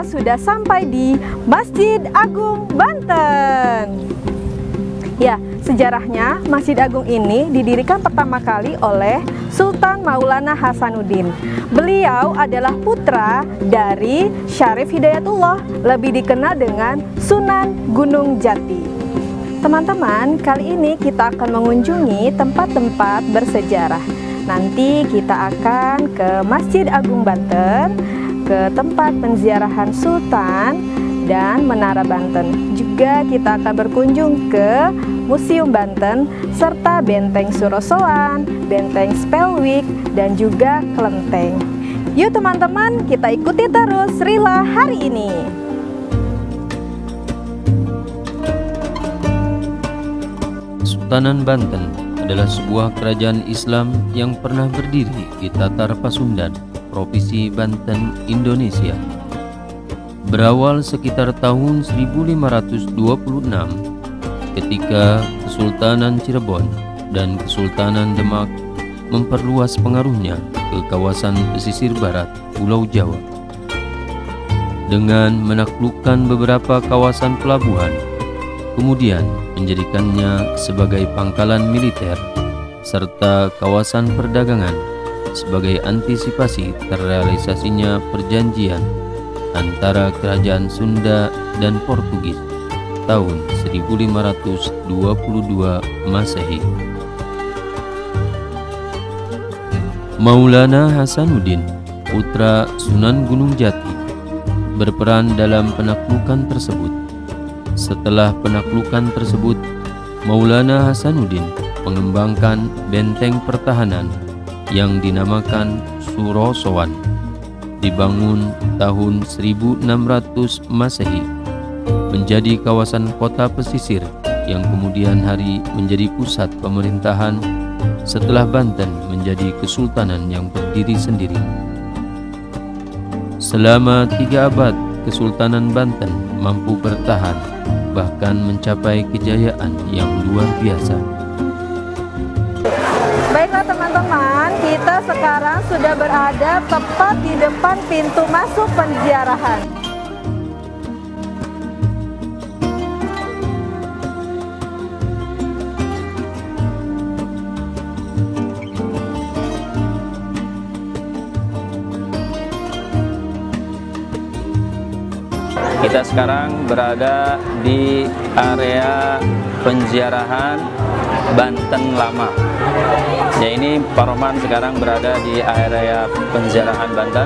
kita sudah sampai di Masjid Agung Banten. Ya, sejarahnya Masjid Agung ini didirikan pertama kali oleh Sultan Maulana Hasanuddin. Beliau adalah putra dari Syarif Hidayatullah, lebih dikenal dengan Sunan Gunung Jati. Teman-teman, kali ini kita akan mengunjungi tempat-tempat bersejarah. Nanti kita akan ke Masjid Agung Banten, ke tempat penziarahan Sultan dan Menara Banten. Juga kita akan berkunjung ke Museum Banten serta Benteng Surosoan, Benteng Spelwijk, dan juga Kelenteng. Yuk teman-teman, kita ikuti terus Rila hari ini. Kesultanan Banten adalah sebuah kerajaan Islam yang pernah berdiri di Tatar Pasundan, Provinsi Banten, Indonesia. Berawal sekitar tahun 1526 ketika Kesultanan Cirebon dan Kesultanan Demak memperluas pengaruhnya ke kawasan pesisir barat Pulau Jawa. Dengan menaklukkan beberapa kawasan pelabuhan, kemudian menjadikannya sebagai pangkalan militer serta kawasan perdagangan sebagai antisipasi terrealisasinya perjanjian antara Kerajaan Sunda dan Portugis tahun 1522 Masehi. Maulana Hasanuddin, putra Sunan Gunung Jati, berperan dalam penaklukan tersebut. Setelah penaklukan tersebut, Maulana Hasanuddin mengembangkan benteng pertahanan yang dinamakan Surosoan, dibangun tahun 1600 Masehi, menjadi kawasan kota pesisir yang kemudian hari menjadi pusat pemerintahan setelah Banten menjadi kesultanan yang berdiri sendiri. Selama 3 abad, Kesultanan Banten mampu bertahan, bahkan mencapai kejayaan yang luar biasa. Baiklah teman-teman, kita sekarang sudah berada tepat di depan pintu masuk penziarahan. Kita sekarang berada di area penziarahan Banten Lama. Ya, ini Pak Rohman sekarang berada di area penziarahan Banten,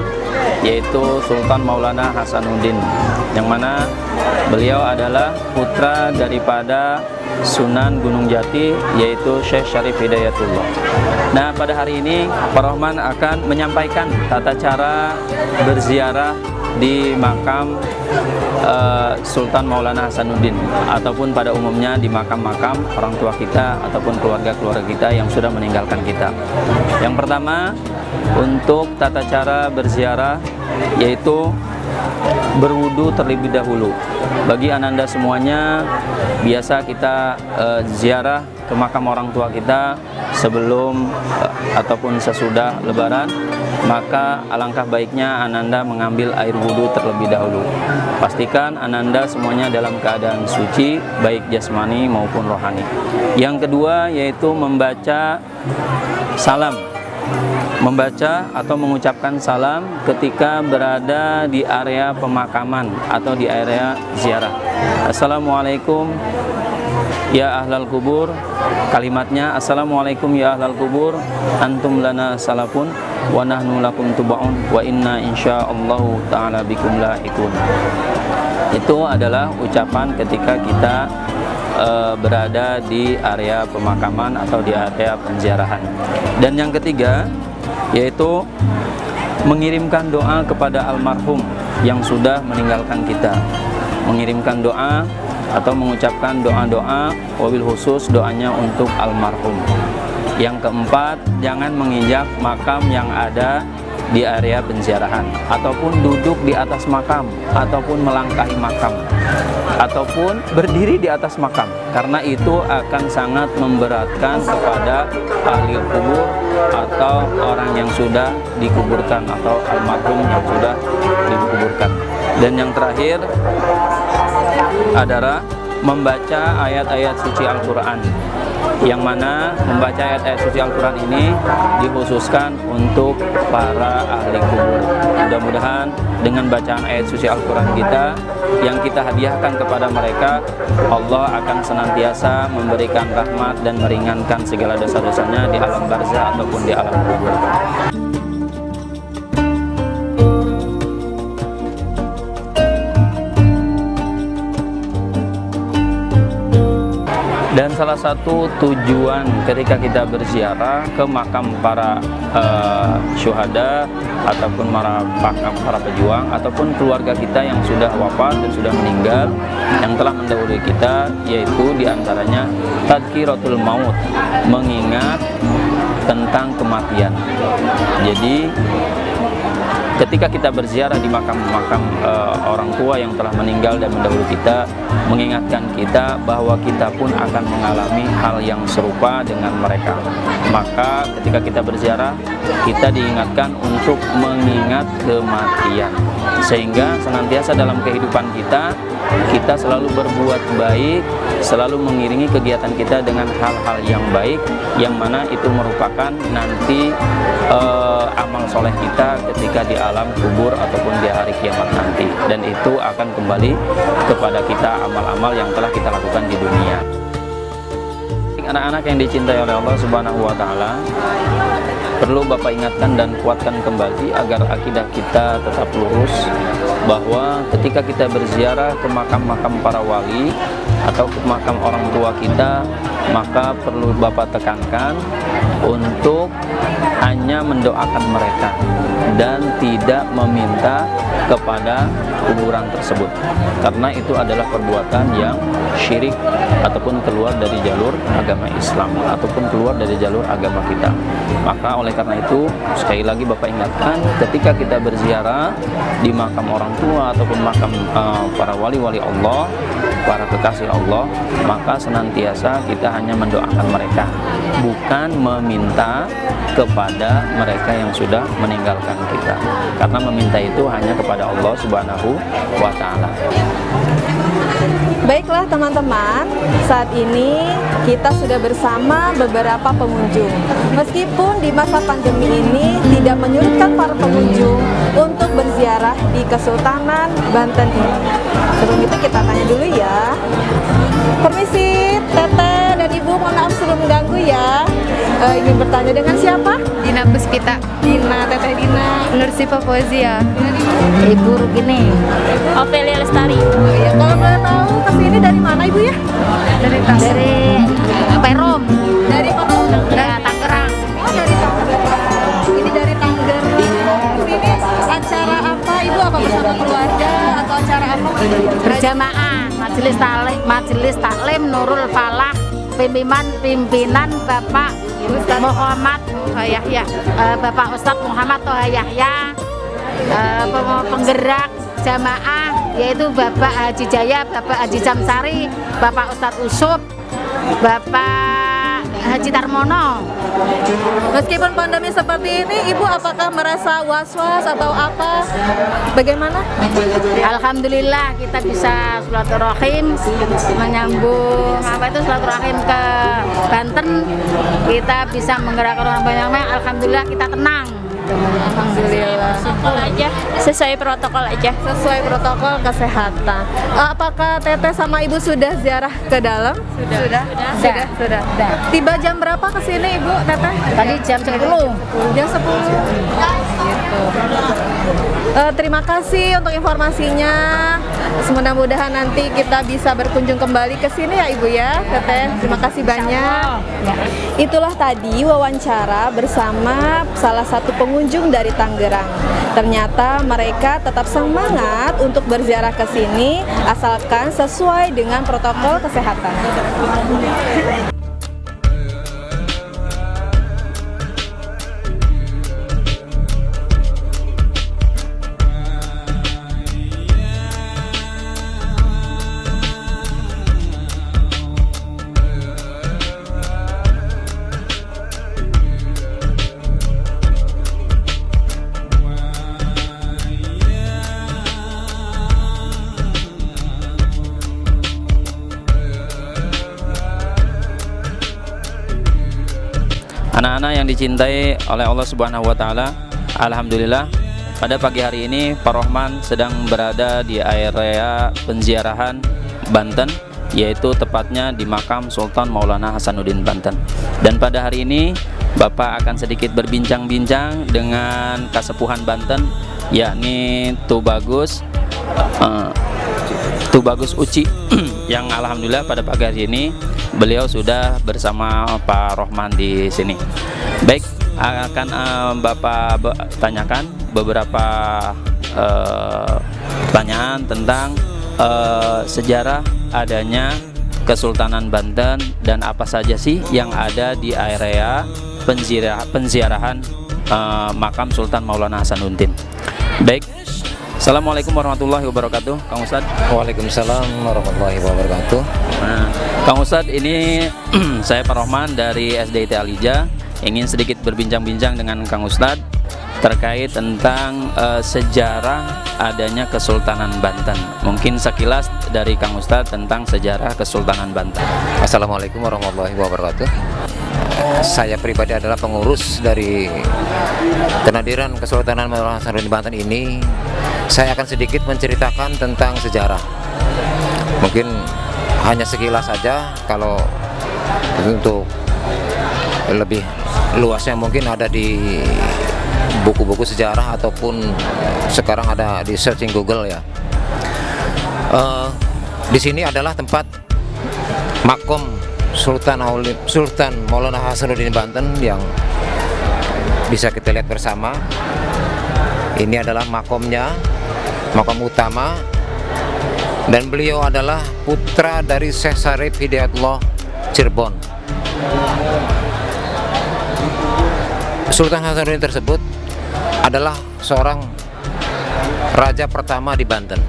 yaitu Sultan Maulana Hasanuddin, yang mana beliau adalah putra daripada Sunan Gunung Jati, yaitu Syekh Syarif Hidayatullah. Nah, pada hari ini Pak Rohman akan menyampaikan tata cara berziarah di makam Sultan Maulana Hasanuddin, ataupun pada umumnya di makam-makam orang tua kita ataupun keluarga-keluarga kita yang sudah meninggalkan kita. Yang pertama, untuk tata cara berziarah yaitu berwudu terlebih dahulu. Bagi ananda semuanya, biasa kita ziarah ke makam orang tua kita sebelum ataupun sesudah lebaran, maka alangkah baiknya ananda mengambil air wudhu terlebih dahulu. Pastikan ananda semuanya dalam keadaan suci, baik jasmani maupun rohani. Yang kedua yaitu membaca salam, membaca atau mengucapkan salam ketika berada di area pemakaman atau di area ziarah. Assalamualaikum ya ahlal kubur. Kalimatnya, assalamualaikum ya ahlal kubur, antum lana salafun wa nahnu lakum tubaun wa inna insyaallahu ta'ala bikum lahikun. Itu adalah ucapan ketika kita berada di area pemakaman atau di area penziarahan. Dan yang ketiga yaitu mengirimkan doa kepada almarhum yang sudah meninggalkan kita. Mengirimkan doa atau mengucapkan doa-doa, wabil khusus doanya untuk almarhum. Yang keempat, jangan menginjak makam yang ada di area penziarahan, ataupun duduk di atas makam, ataupun melangkahi makam, ataupun berdiri di atas makam, karena itu akan sangat memberatkan kepada ahli kubur atau orang yang sudah dikuburkan atau almarhum yang sudah dikuburkan. Dan yang terakhir adalah membaca ayat-ayat suci Al-Quran, yang mana membaca ayat-ayat suci Al-Quran ini dikhususkan untuk para ahli kubur. Mudah-mudahan dengan bacaan ayat suci Al-Quran kita yang kita hadiahkan kepada mereka, Allah akan senantiasa memberikan rahmat dan meringankan segala dosa-dosanya di alam barzah ataupun di alam kubur. Dan salah satu tujuan ketika kita berziarah ke makam para syuhada ataupun makam para pejuang ataupun keluarga kita yang sudah wafat dan sudah meninggal, yang telah mendahului kita, yaitu diantaranya tadkiratul maut, mengingat tentang kematian. Jadi ketika kita berziarah di makam-makam orang tua yang telah meninggal dan mendahului kita, mengingatkan kita bahwa kita pun akan mengalami hal yang serupa dengan mereka. Maka ketika kita berziarah, kita diingatkan untuk mengingat kematian, sehingga senantiasa dalam kehidupan kita selalu berbuat baik, selalu mengiringi kegiatan kita dengan hal-hal yang baik, yang mana itu merupakan nanti amal soleh kita ketika di alam kubur ataupun di hari kiamat nanti, dan itu akan kembali kepada kita amal-amal yang telah kita lakukan di dunia. Anak-anak yang dicintai oleh Allah Subhanahu wa Ta'ala, perlu Bapak ingatkan dan kuatkan kembali agar akidah kita tetap lurus, bahwa ketika kita berziarah ke makam-makam para wali atau ke makam orang tua kita, maka perlu Bapak tekankan untuk hanya mendoakan mereka dan tidak meminta kepada kuburan tersebut, karena itu adalah perbuatan yang syirik ataupun keluar dari jalur agama Islam ataupun keluar dari jalur agama kita. Maka oleh karena itu, sekali lagi Bapak ingatkan, ketika kita berziarah di makam orang tua ataupun makam para wali-wali Allah, para kekasih Allah, maka senantiasa kita hanya mendoakan mereka, bukan meminta kepada mereka yang sudah meninggalkan kita, karena meminta itu hanya kepada Allah Subhanahu wa Ta'ala. Baiklah teman-teman, saat ini kita sudah bersama beberapa pengunjung. Meskipun di masa pandemi ini tidak menyurutkan para pengunjung untuk berziarah di Kesultanan Banten ini. Sebelum itu kita tanya dulu ya. Permisi, Teteh dan Ibu, mohon maaf sebelum mengganggu ya. Ingin bertanya dengan siapa? Dina Puspita. Dina, Teteh Dina. Nur Sifa Fauzia. Ibu Rukini. Ovelia Lestari. Oh iya, kalau boleh tahu kesini dari mana Ibu ya? Dari Perum. Dari Perum. Dari Tangerang. Oh, dari Tangerang. Ini dari Tangerang. Ini acara apa Ibu? Apa bersama keluarga atau acara apa? Berjamaah Majelis Taklim Nurul Falah, pimpinan Bapak Muhammad Yahya, Bapak Ustadz Muhammad Toha Yahya, penggerak jamaah yaitu Bapak Haji Jaya, Bapak Haji Jamsari, Bapak Ustadz Usub, Bapak Haji Tarmono. Meskipun pandemi seperti ini, Ibu apakah merasa was-was atau apa? Bagaimana? Alhamdulillah kita bisa silaturahim, menyambung silaturahim ke Banten. Kita bisa menggerakkan orang banyak. Alhamdulillah kita tenang. Alhamdulillah. Aja sesuai protokol aja. Sesuai protokol kesehatan. Apakah Teteh sama Ibu sudah ziarah ke dalam? Sudah. Tiba jam berapa ke sini Ibu, Teteh? Tadi jam 10. Jam 10. Gitu. Terima kasih untuk informasinya. Mudah-mudahan nanti kita bisa berkunjung kembali ke sini ya Ibu ya, Teteh. Terima kasih banyak. Itulah tadi wawancara bersama salah satu pengunjung dari Tangerang. Ternyata mereka tetap semangat untuk berziarah ke sini asalkan sesuai dengan protokol kesehatan. Anak-anak yang dicintai oleh Allah Subhanahu wa taala, alhamdulillah pada pagi hari ini Pak Rohman sedang berada di area penziarahan Banten, yaitu tepatnya di makam Sultan Maulana Hasanuddin Banten. Dan pada hari ini Bapak akan sedikit berbincang-bincang dengan Kasepuhan Banten, yakni Tubagus Uci yang alhamdulillah pada pagi hari ini beliau sudah bersama Pak Rohman di sini. Baik, akan Bapak tanyakan beberapa pertanyaan tentang sejarah adanya Kesultanan Banten dan apa saja sih yang ada di area penziarahan makam Sultan Maulana Hasanuddin. Baik, Assalamualaikum warahmatullahi wabarakatuh, Kang Ustadz. Waalaikumsalam warahmatullahi wabarakatuh. Nah, Kang Ustadz, ini saya Pak Rohman dari SDIT Alija ingin sedikit berbincang-bincang dengan Kang Ustadz terkait tentang sejarah adanya Kesultanan Banten. Mungkin sekilas dari Kang Ustadz tentang sejarah Kesultanan Banten. Assalamualaikum warahmatullahi wabarakatuh. Saya pribadi adalah pengurus dari Kenadiran Kesultanan Maulana Hasanuddin Banten ini. Saya akan sedikit menceritakan tentang sejarah. Mungkin hanya sekilas saja, kalau untuk lebih luasnya mungkin ada di buku-buku sejarah ataupun sekarang ada di searching Google ya. Di sini adalah tempat makom Sultan Maulana Hasanuddin Banten yang bisa kita lihat bersama. Ini adalah makomnya, makam utama, dan beliau adalah putra dari Syekh Syarif Hidayatullah Cirebon. Sultan Hasanuddin tersebut adalah seorang raja pertama di Banten.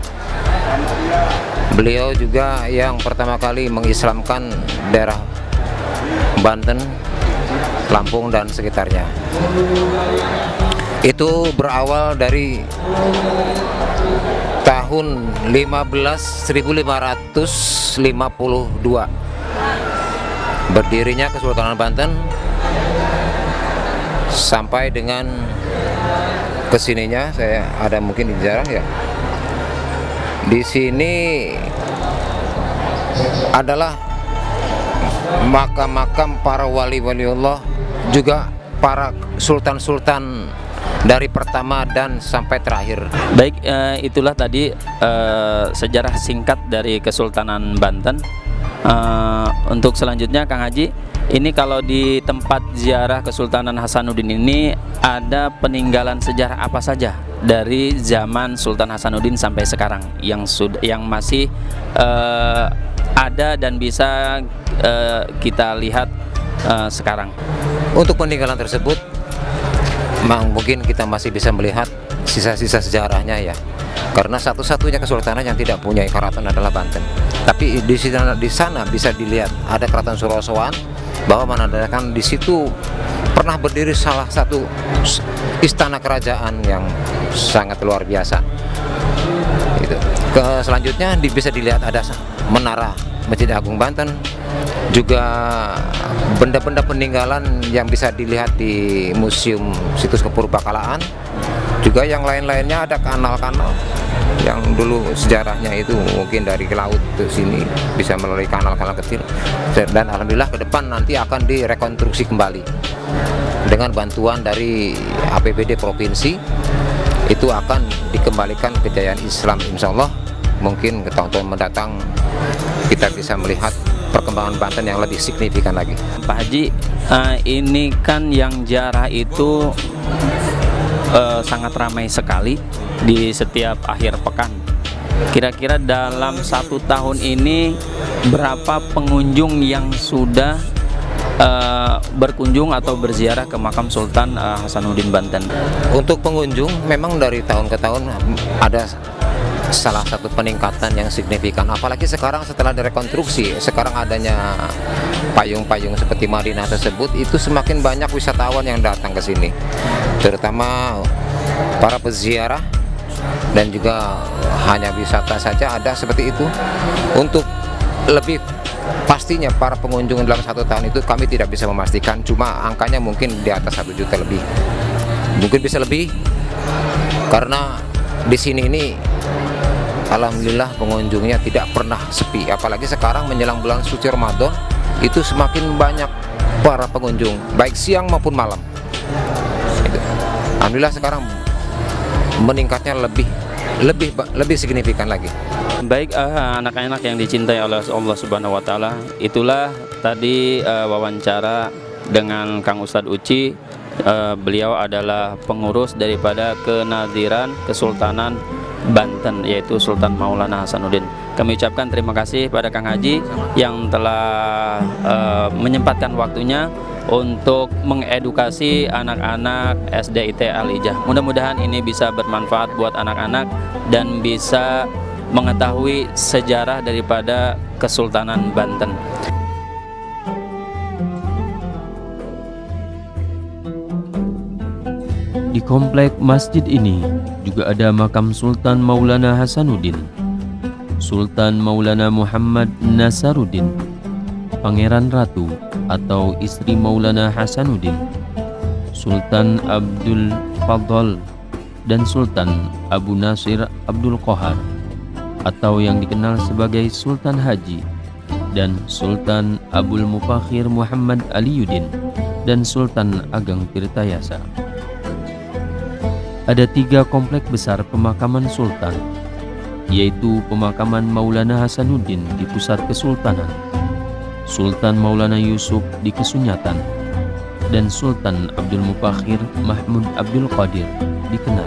Beliau juga yang pertama kali mengislamkan daerah Banten, Lampung dan sekitarnya. Itu berawal dari tahun 1552 berdirinya Kesultanan Banten sampai dengan kesininya. Saya ada mungkin di jarang ya. Di sini adalah makam-makam para wali-wali Allah, juga para sultan-sultan dari pertama dan sampai terakhir. Baik, itulah tadi sejarah singkat dari Kesultanan Banten. Untuk selanjutnya Kang Haji, ini kalau di tempat ziarah Kesultanan Hasanuddin ini ada peninggalan sejarah apa saja dari zaman Sultan Hasanuddin sampai sekarang yang masih ada dan bisa kita lihat sekarang? Untuk peninggalan tersebut mungkin kita masih bisa melihat sisa-sisa sejarahnya ya, karena satu-satunya kesultanan yang tidak punya keraton adalah Banten. Tapi di sana bisa dilihat ada keraton Surosoan, bahwa menandakan di situ pernah berdiri salah satu istana kerajaan yang sangat luar biasa. Gitu. Selanjutnya bisa dilihat ada menara Masjid Agung Banten, juga benda-benda peninggalan yang bisa dilihat di Museum Situs Kepurbakalaan, juga yang lain-lainnya ada kanal-kanal yang dulu sejarahnya itu mungkin dari laut ke sini bisa melalui kanal-kanal kecil, dan alhamdulillah ke depan nanti akan direkonstruksi kembali dengan bantuan dari APBD provinsi. Itu akan dikembalikan kejayaan Islam, insya Allah. Mungkin ke tahun-tahun mendatang kita bisa melihat perkembangan Banten yang lebih signifikan lagi. Pak Haji, ini kan yang ziarah itu sangat ramai sekali di setiap akhir pekan. Kira-kira dalam 1 tahun ini berapa pengunjung yang sudah berkunjung atau berziarah ke makam Sultan Hasanuddin Banten? Untuk pengunjung memang dari tahun ke tahun ada salah satu peningkatan yang signifikan, apalagi sekarang setelah direkonstruksi, sekarang adanya payung-payung seperti Madinah tersebut, itu semakin banyak wisatawan yang datang ke sini, terutama para peziarah, dan juga hanya wisata saja ada seperti itu. Untuk lebih pastinya para pengunjung dalam 1 tahun itu kami tidak bisa memastikan, cuma angkanya mungkin di atas 1 juta lebih, mungkin bisa lebih, karena di sini ini alhamdulillah pengunjungnya tidak pernah sepi. Apalagi sekarang menjelang bulan suci Ramadan itu semakin banyak para pengunjung baik siang maupun malam. Alhamdulillah sekarang meningkatnya lebih signifikan lagi. Baik anak-anak yang dicintai oleh Allah Subhanahu wa taala, itulah tadi wawancara dengan Kang Ustadz Uci. Beliau adalah pengurus daripada Kenadiran Kesultanan Banten, yaitu Sultan Maulana Hasanuddin. Kami ucapkan terima kasih pada Kang Haji yang telah menyempatkan waktunya untuk mengedukasi anak-anak SDIT Al-Hijah. Mudah-mudahan ini bisa bermanfaat buat anak-anak dan bisa mengetahui sejarah daripada Kesultanan Banten. Di komplek masjid ini juga ada makam Sultan Maulana Hasanuddin, Sultan Maulana Muhammad Nasaruddin, Pangeran Ratu atau istri Maulana Hasanuddin, Sultan Abdul Fadl, dan Sultan Abu Nasir Abdul Qohar atau yang dikenal sebagai Sultan Haji, dan Sultan Abul Mufakhir Muhammad Aliyuddin dan Sultan Ageng Tirtayasa. Ada 3 komplek besar pemakaman sultan, yaitu pemakaman Maulana Hasanuddin di pusat kesultanan, Sultan Maulana Yusuf di Kesunyatan, dan Sultan Abdul Mufakhir Mahmud Abdul Qadir di Kenar.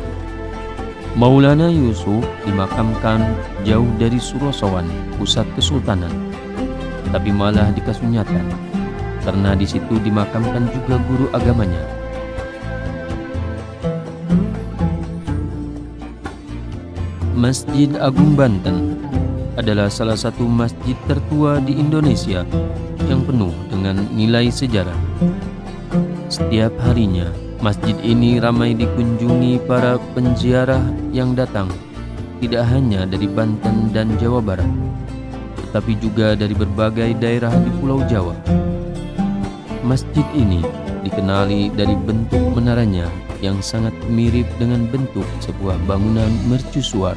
Maulana Yusuf dimakamkan jauh dari Surosowan, pusat kesultanan, tapi malah di Kesunyatan, karena di situ dimakamkan juga guru agamanya. Masjid Agung Banten adalah salah satu masjid tertua di Indonesia yang penuh dengan nilai sejarah. Setiap harinya, masjid ini ramai dikunjungi para penziarah yang datang tidak hanya dari Banten dan Jawa Barat, tetapi juga dari berbagai daerah di Pulau Jawa. Masjid ini dikenali dari bentuk menaranya yang sangat mirip dengan bentuk sebuah bangunan mercusuar.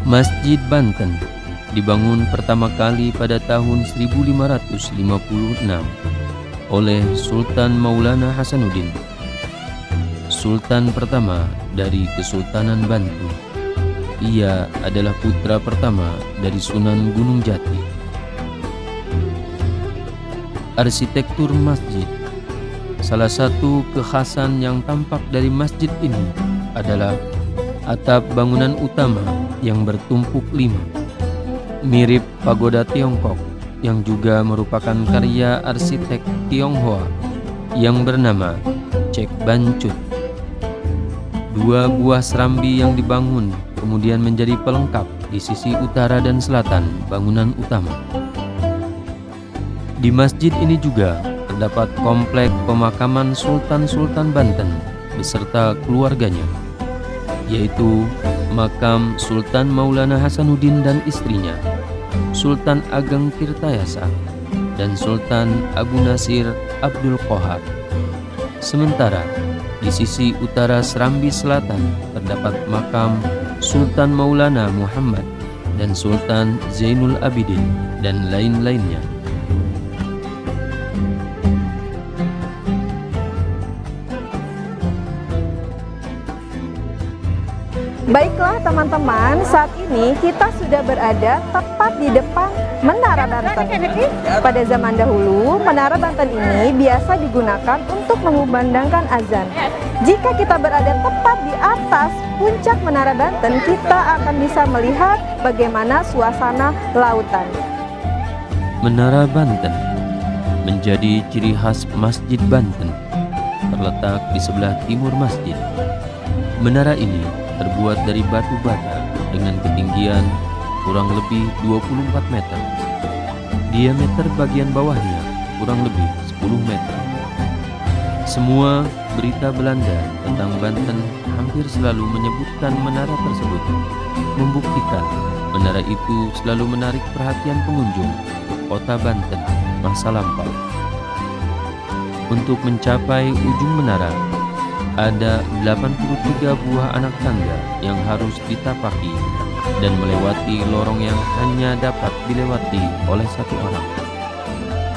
Masjid Banten dibangun pertama kali pada tahun 1556 oleh Sultan Maulana Hasanuddin, Sultan pertama dari Kesultanan Banten. Ia adalah putra pertama dari Sunan Gunung Jati. Arsitektur masjid. Salah satu kekhasan yang tampak dari masjid ini adalah atap bangunan utama yang bertumpuk 5, mirip pagoda Tiongkok, yang juga merupakan karya arsitek Tionghoa yang bernama Cek Bancut. 2 buah serambi yang dibangun kemudian menjadi pelengkap di sisi utara dan selatan bangunan utama. Di masjid ini juga terdapat komplek pemakaman Sultan-Sultan Banten beserta keluarganya, yaitu makam Sultan Maulana Hasanuddin dan istrinya, Sultan Ageng Tirtayasa, dan Sultan Abu Nasir Abdul Qohar. Sementara di sisi utara serambi selatan terdapat makam Sultan Maulana Muhammad dan Sultan Zainul Abidin dan lain-lainnya. Baiklah teman-teman, saat ini kita sudah berada tepat di depan Menara Banten. Pada zaman dahulu, Menara Banten ini biasa digunakan untuk mengumandangkan azan. Jika kita berada tepat di atas puncak Menara Banten, kita akan bisa melihat bagaimana suasana lautan. Menara Banten menjadi ciri khas Masjid Banten, terletak di sebelah timur masjid. Menara ini terbuat dari batu bata dengan ketinggian kurang lebih 24 meter. Diameter bagian bawahnya kurang lebih 10 meter. Semua berita Belanda tentang Banten hampir selalu menyebutkan menara tersebut, membuktikan menara itu selalu menarik perhatian pengunjung kota Banten masa lampau. Untuk mencapai ujung menara, ada 83 buah anak tangga yang harus ditapaki dan melewati lorong yang hanya dapat dilewati oleh satu orang.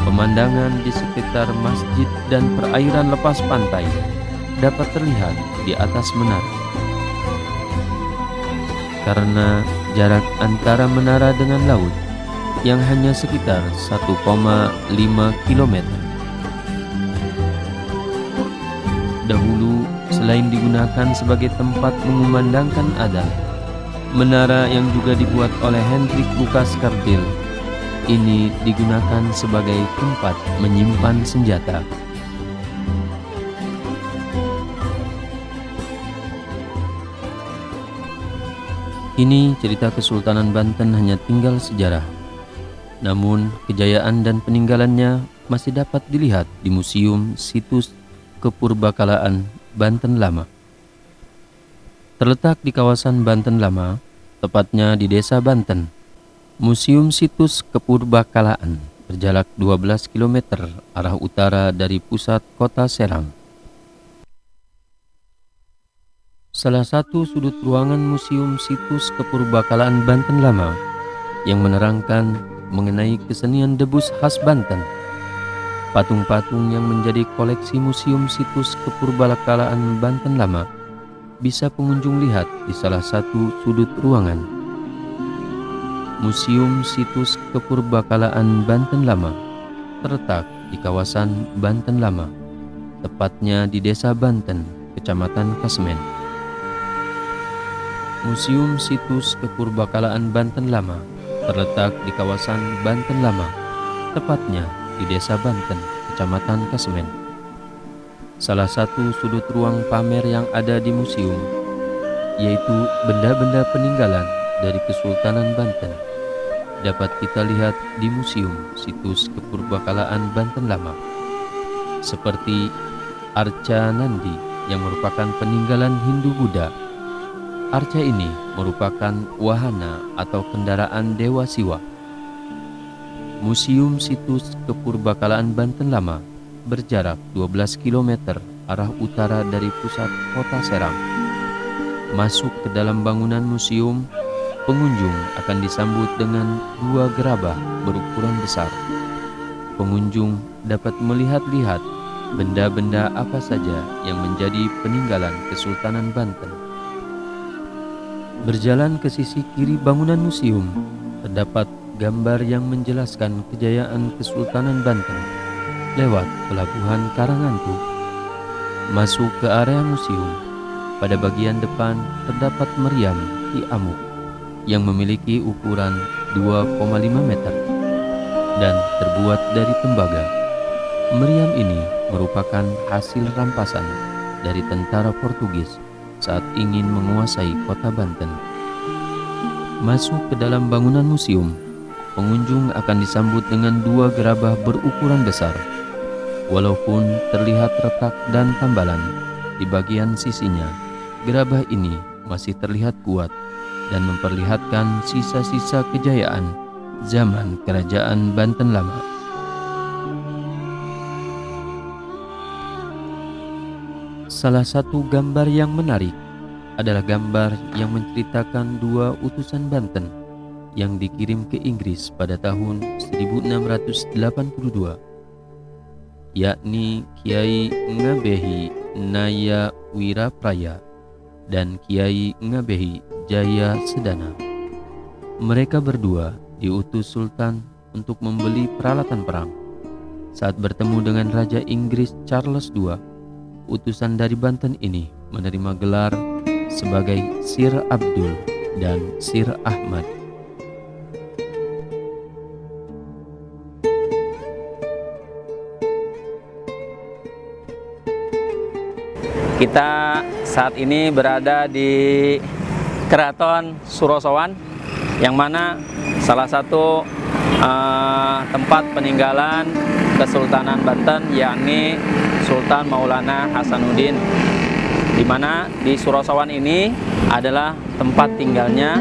Pemandangan di sekitar masjid dan perairan lepas pantai dapat terlihat di atas menara. Karena jarak antara menara dengan laut yang hanya sekitar 1,5 km. Dahulu, selain digunakan sebagai tempat mengumandangkan adzan, menara yang juga dibuat oleh Hendrik Lucas Cardil ini digunakan sebagai tempat menyimpan senjata. Kini cerita Kesultanan Banten hanya tinggal sejarah. Namun kejayaan dan peninggalannya masih dapat dilihat di Museum Situs Kepurbakalaan Banten Lama. Terletak di kawasan Banten Lama, tepatnya di Desa Banten, Museum Situs Kepurbakalaan berjarak 12 km arah utara dari pusat kota Serang. Salah satu sudut ruangan Museum Situs Kepurbakalaan Banten Lama yang menerangkan mengenai kesenian debus khas Banten. Patung-patung yang menjadi koleksi Museum Situs Kepurbakalaan Banten Lama bisa pengunjung lihat di salah satu sudut ruangan. Museum Situs Kepurbakalaan Banten Lama terletak di kawasan Banten Lama, tepatnya di Desa Banten, Kecamatan Kasmen. Museum Situs Kepurbakalaan Banten Lama terletak di kawasan Banten Lama, tepatnya di Desa Banten, Kecamatan Kasmen. Salah satu sudut ruang pamer yang ada di museum yaitu benda-benda peninggalan dari Kesultanan Banten. Dapat kita lihat di Museum Situs Kepurbakalaan Banten Lama, seperti arca Nandi yang merupakan peninggalan Hindu-Buddha. Arca ini merupakan wahana atau kendaraan Dewa Siwa. Museum Situs Kepurbakalaan Banten Lama berjarak 12 km arah utara dari pusat kota Serang. Masuk ke dalam bangunan museum, pengunjung akan disambut dengan 2 gerabah berukuran besar. Pengunjung dapat melihat-lihat benda-benda apa saja yang menjadi peninggalan Kesultanan Banten. Berjalan ke sisi kiri bangunan museum, terdapat gambar yang menjelaskan kejayaan Kesultanan Banten lewat pelabuhan Karangantu. Masuk ke area museum, pada bagian depan terdapat meriam Ki Amuk yang memiliki ukuran 2,5 meter dan terbuat dari tembaga. Meriam ini merupakan hasil rampasan dari tentara Portugis saat ingin menguasai kota Banten. Masuk ke dalam bangunan museum, pengunjung akan disambut dengan 2 gerabah berukuran besar. Walaupun terlihat retak dan tambalan di bagian sisinya, gerabah ini masih terlihat kuat dan memperlihatkan sisa-sisa kejayaan zaman Kerajaan Banten Lama. Salah satu gambar yang menarik adalah gambar yang menceritakan 2 utusan Banten yang dikirim ke Inggris pada tahun 1682, yakni Kiai Ngabehi Naya Wirapraya dan Kiai Ngabehi Jaya Sedana. Mereka berdua diutus Sultan untuk membeli peralatan perang. Saat bertemu dengan Raja Inggris Charles II, utusan dari Banten ini menerima gelar sebagai Sir Abdul dan Sir Ahmad. Kita saat ini berada di Keraton Surosowan, yang mana salah satu tempat peninggalan Kesultanan Banten, yakni Sultan Maulana Hasanuddin, di mana di Surosowan ini adalah tempat tinggalnya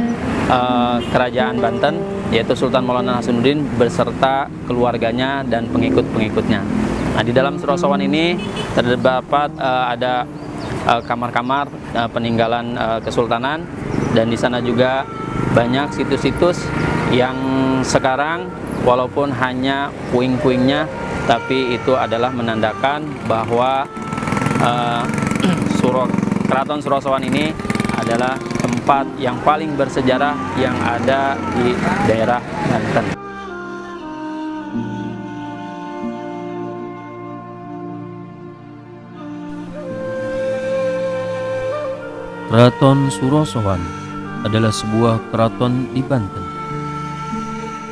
kerajaan Banten, yaitu Sultan Maulana Hasanuddin beserta keluarganya dan pengikut-pengikutnya. Nah, di dalam Surosowan ini terdapat ada kamar-kamar peninggalan kesultanan, dan di sana juga banyak situs-situs yang sekarang walaupun hanya puing-puingnya, tapi itu adalah menandakan bahwa Keraton Surosowan ini adalah tempat yang paling bersejarah yang ada di daerah Banten. Keraton Surosowan adalah sebuah keraton di Banten.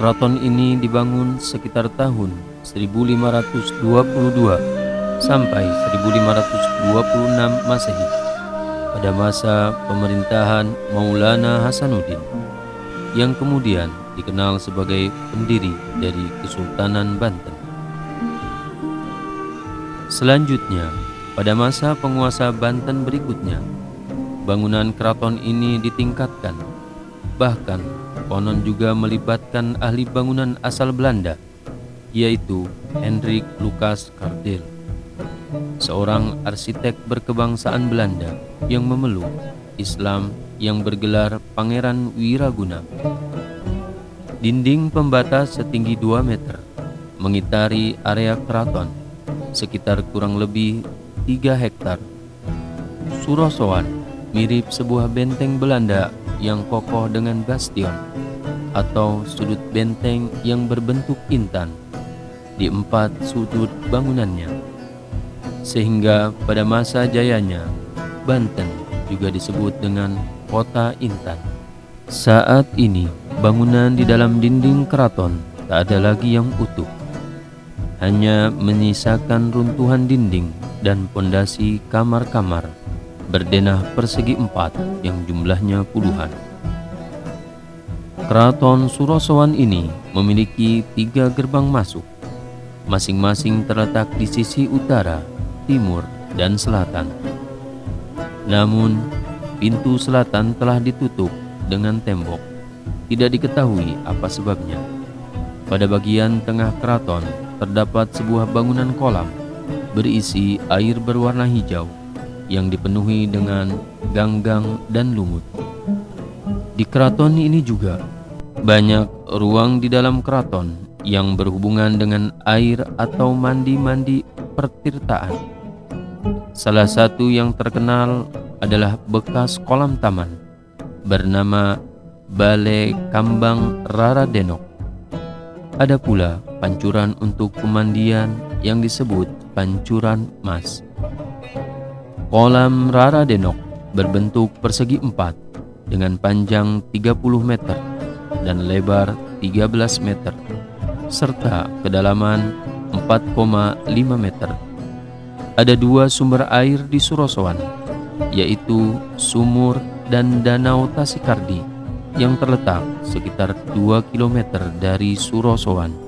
Keraton ini dibangun sekitar tahun 1522 sampai 1526 Masehi pada masa pemerintahan Maulana Hasanuddin, yang kemudian dikenal sebagai pendiri dari Kesultanan Banten. Selanjutnya, pada masa penguasa Banten berikutnya, bangunan keraton ini ditingkatkan, bahkan konon juga melibatkan ahli bangunan asal Belanda, yaitu Hendrik Lucas Cardeel, seorang arsitek berkebangsaan Belanda yang memeluk Islam yang bergelar Pangeran Wiraguna. Dinding pembatas setinggi 2 meter mengitari area keraton sekitar kurang lebih 3 hektar. Surosowan mirip sebuah benteng Belanda yang kokoh dengan bastion atau sudut benteng yang berbentuk intan di 4 sudut bangunannya, sehingga pada masa jayanya Banten juga disebut dengan Kota Intan. Saat ini bangunan di dalam dinding keraton tak ada lagi yang utuh, hanya menyisakan runtuhan dinding dan pondasi kamar-kamar berdenah persegi 4 yang jumlahnya puluhan. Keraton Surosowan ini memiliki 3 gerbang masuk, masing-masing terletak di sisi utara, timur, dan selatan. Namun, pintu selatan telah ditutup dengan tembok. Tidak diketahui apa sebabnya. Pada bagian tengah keraton terdapat sebuah bangunan kolam berisi air berwarna hijau yang dipenuhi dengan ganggang dan lumut. Di keraton ini juga banyak ruang di dalam keraton yang berhubungan dengan air atau mandi-mandi pertirtaan. Salah satu yang terkenal adalah bekas kolam taman bernama Balai Kambang Rara Denok. Ada pula pancuran untuk pemandian yang disebut pancuran mas. Kolam Rara Denok berbentuk persegi 4 dengan panjang 30 meter dan lebar 13 meter serta kedalaman 4,5 meter. Ada 2 sumber air di Surosowan, yaitu sumur dan danau Tasikardi yang terletak sekitar 2 km dari Surosowan.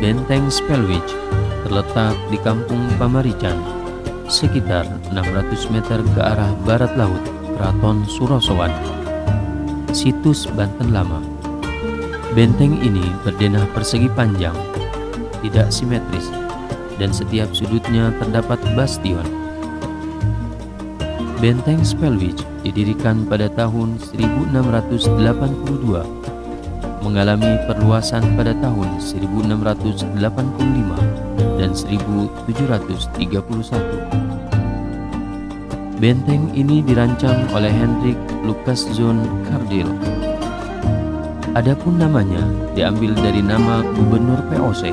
Benteng Spelwich terletak di Kampung Pamarican, sekitar 600 meter ke arah barat laut Keraton Surosowan. Situs Banten Lama. Benteng ini berdenah persegi panjang, tidak simetris, dan setiap sudutnya terdapat bastion. Benteng Spelwich didirikan pada tahun 1682, mengalami perluasan pada tahun 1685 dan 1731. Benteng ini dirancang oleh Hendrik Lucas Cardeel. Adapun namanya diambil dari nama Gubernur VOC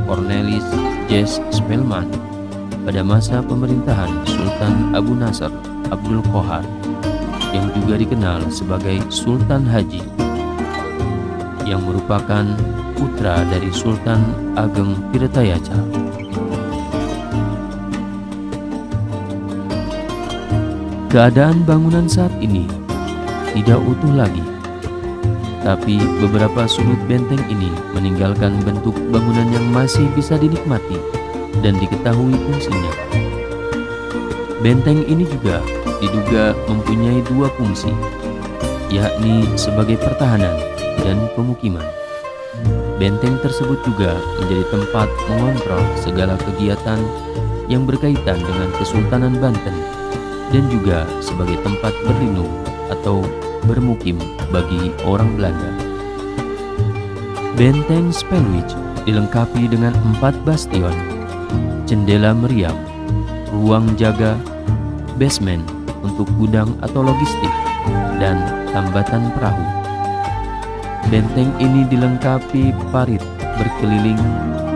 Cornelis Jes Spelman pada masa pemerintahan Sultan Abu Nasr Abdul Qohar yang juga dikenal sebagai Sultan Haji, yang merupakan putra dari Sultan Ageng Tirtayasa. Keadaan bangunan saat ini tidak utuh lagi, tapi beberapa sudut benteng ini meninggalkan bentuk bangunan yang masih bisa dinikmati dan diketahui fungsinya. Benteng ini juga diduga mempunyai dua fungsi, yakni sebagai pertahanan dan pemukiman. Benteng tersebut juga menjadi tempat mengontrol segala kegiatan yang berkaitan dengan Kesultanan Banten dan juga sebagai tempat berlindung atau bermukim bagi orang Belanda. Benteng Spelwich dilengkapi dengan 4 bastion, jendela meriam, ruang jaga, basement untuk gudang atau logistik, dan tambatan perahu. Benteng ini dilengkapi parit berkeliling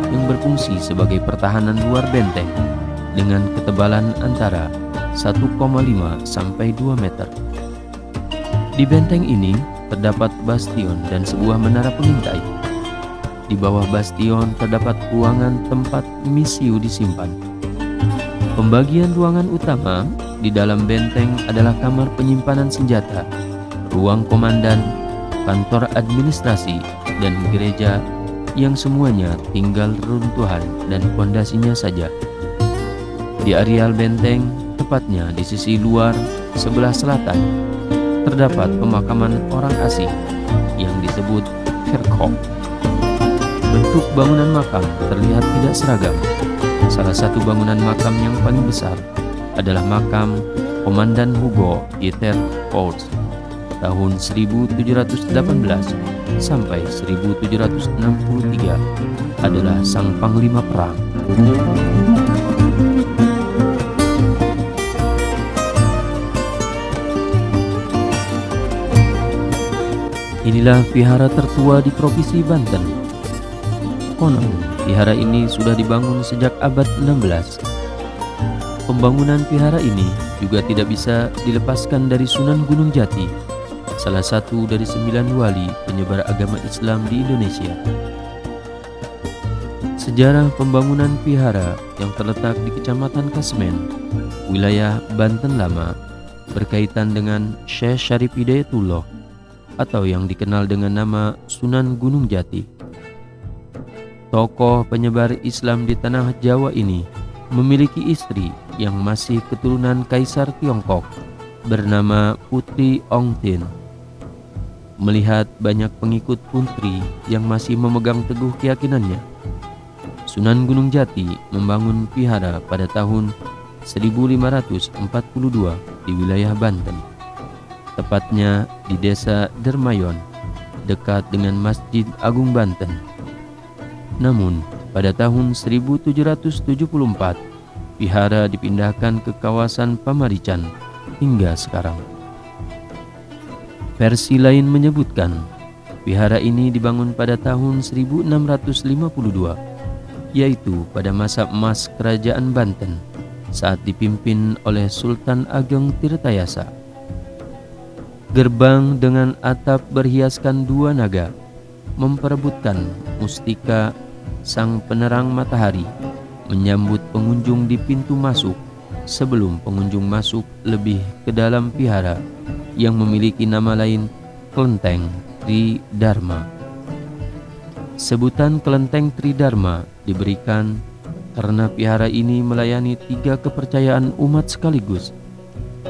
yang berfungsi sebagai pertahanan luar benteng dengan ketebalan antara 1,5 sampai 2 meter. Di benteng ini terdapat bastion dan sebuah menara pengintai. Di bawah bastion terdapat ruangan tempat misiu disimpan. Pembagian ruangan utama di dalam benteng adalah kamar penyimpanan senjata, ruang komandan, kantor administrasi, dan gereja yang semuanya tinggal reruntuhan dan fondasinya saja. Di areal benteng, tepatnya di sisi luar sebelah selatan, terdapat pemakaman orang asing yang disebut kerkhof. Bentuk bangunan makam terlihat tidak seragam. Salah satu bangunan makam yang paling besar adalah makam Komandan Hugo Dieter Paulus tahun 1718 sampai 1763 adalah sang panglima perang. Inilah vihara tertua di Provinsi Banten. Konon, vihara ini sudah dibangun sejak abad 16. Pembangunan vihara ini juga tidak bisa dilepaskan dari Sunan Gunung Jati, salah satu dari 9 wali penyebar agama Islam di Indonesia. Sejarah pembangunan vihara yang terletak di Kecamatan Kasmen, wilayah Banten Lama, berkaitan dengan Syekh Syarif Hidayatullah atau yang dikenal dengan nama Sunan Gunung Jati. Tokoh penyebar Islam di tanah Jawa ini memiliki istri yang masih keturunan Kaisar Tiongkok bernama Putri Ong Tin. Melihat banyak pengikut Putri yang masih memegang teguh keyakinannya, Sunan Gunung Jati membangun vihara pada tahun 1542 di wilayah Banten, tepatnya di desa Dermayon, dekat dengan Masjid Agung Banten. Namun, pada tahun 1774, vihara dipindahkan ke kawasan Pamarican hingga sekarang. Versi lain menyebutkan, vihara ini dibangun pada tahun 1652, yaitu pada masa emas Kerajaan Banten saat dipimpin oleh Sultan Ageng Tirtayasa. Gerbang dengan atap berhiaskan 2 naga memperebutkan mustika sang penerang matahari menyambut pengunjung di pintu masuk sebelum pengunjung masuk lebih ke dalam vihara yang memiliki nama lain Kelenteng Tridharma. Sebutan Kelenteng Tridharma diberikan karena vihara ini melayani 3 kepercayaan umat sekaligus,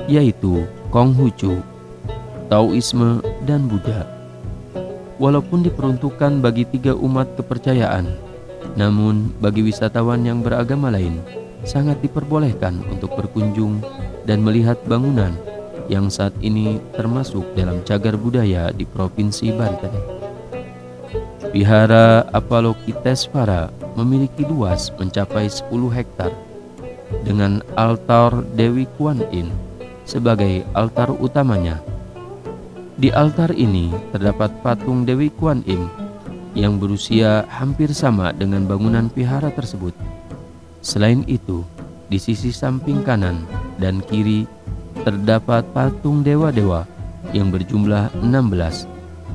yaitu Konghucu, Taoisme, dan Buddha. Walaupun diperuntukkan bagi 3 umat kepercayaan, namun bagi wisatawan yang beragama lain sangat diperbolehkan untuk berkunjung dan melihat bangunan yang saat ini termasuk dalam cagar budaya di Provinsi Banten. Vihara Avalokitesvara memiliki luas mencapai 10 hektar dengan altar Dewi Kuan Yin sebagai altar utamanya. Di altar ini terdapat patung Dewi Kuan Yin yang berusia hampir sama dengan bangunan vihara tersebut. Selain itu, di sisi samping kanan dan kiri terdapat patung dewa-dewa yang berjumlah 16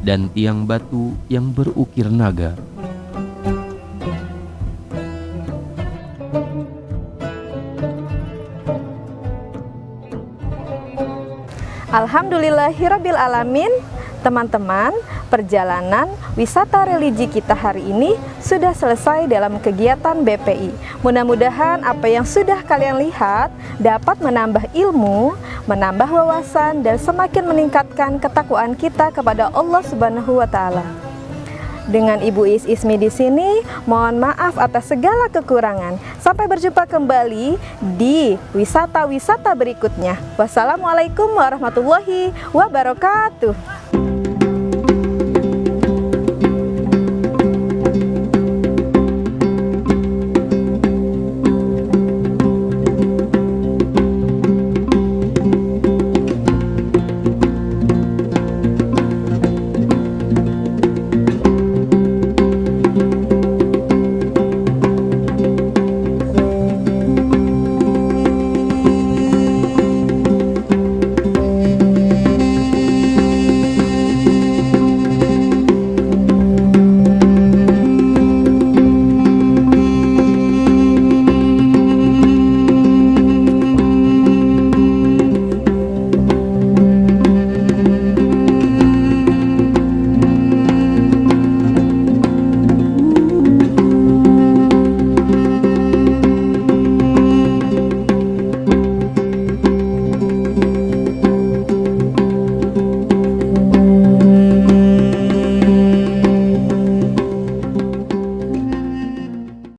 dan tiang batu yang berukir naga. Alhamdulillahirabbil alamin. Teman-teman, perjalanan wisata religi kita hari ini sudah selesai dalam kegiatan BPI. Mudah-mudahan apa yang sudah kalian lihat dapat menambah ilmu, menambah wawasan, dan semakin meningkatkan ketakwaan kita kepada Allah Subhanahu wa Ta'ala. Dengan Ibu Ismi di sini, mohon maaf atas segala kekurangan. Sampai berjumpa kembali di wisata-wisata berikutnya. Wassalamualaikum warahmatullahi wabarakatuh.